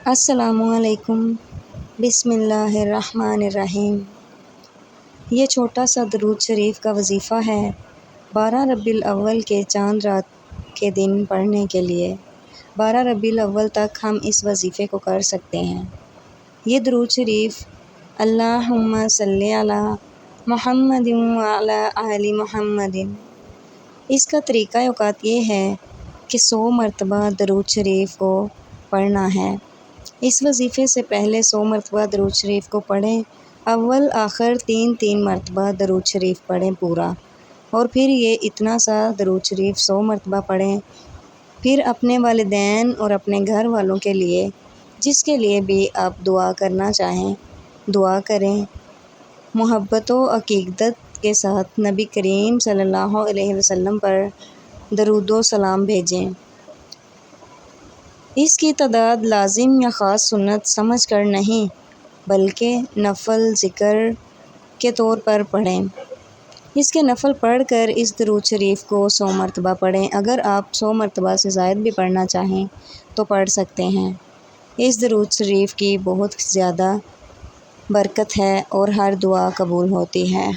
السلام علیکم۔ بسم اللہ الرحمن الرحیم۔ یہ چھوٹا سا درود شریف کا وظیفہ ہے 12 ربیع الاول کے چاند رات کے دن پڑھنے کے لیے۔ 12 ربیع الاول تک ہم اس وظیفے کو کر سکتے ہیں۔ یہ درود شریف اللہم صلی علی محمد وعلی آل محمد۔ اس کا طریقہ اوقات یہ ہے کہ 100 مرتبہ درود شریف کو پڑھنا ہے۔ اس وظیفے سے پہلے 100 مرتبہ درود شریف کو پڑھیں، اول آخر 3 مرتبہ درود شریف پڑھیں پورا، اور پھر یہ اتنا سا درود شریف 100 مرتبہ پڑھیں۔ پھر اپنے والدین اور اپنے گھر والوں کے لیے، جس کے لیے بھی آپ دعا کرنا چاہیں، دعا کریں۔ محبت و عقیدت کے ساتھ نبی کریم صلی اللہ علیہ وسلم پر درود و سلام بھیجیں۔ اس کی تعداد لازم یا خاص سنت سمجھ کر نہیں، بلکہ نفل ذکر کے طور پر پڑھیں۔ اس کے نفل پڑھ کر اس درود شریف کو 100 مرتبہ پڑھیں۔ اگر آپ 100 مرتبہ سے زائد بھی پڑھنا چاہیں تو پڑھ سکتے ہیں۔ اس درود شریف کی بہت زیادہ برکت ہے اور ہر دعا قبول ہوتی ہے۔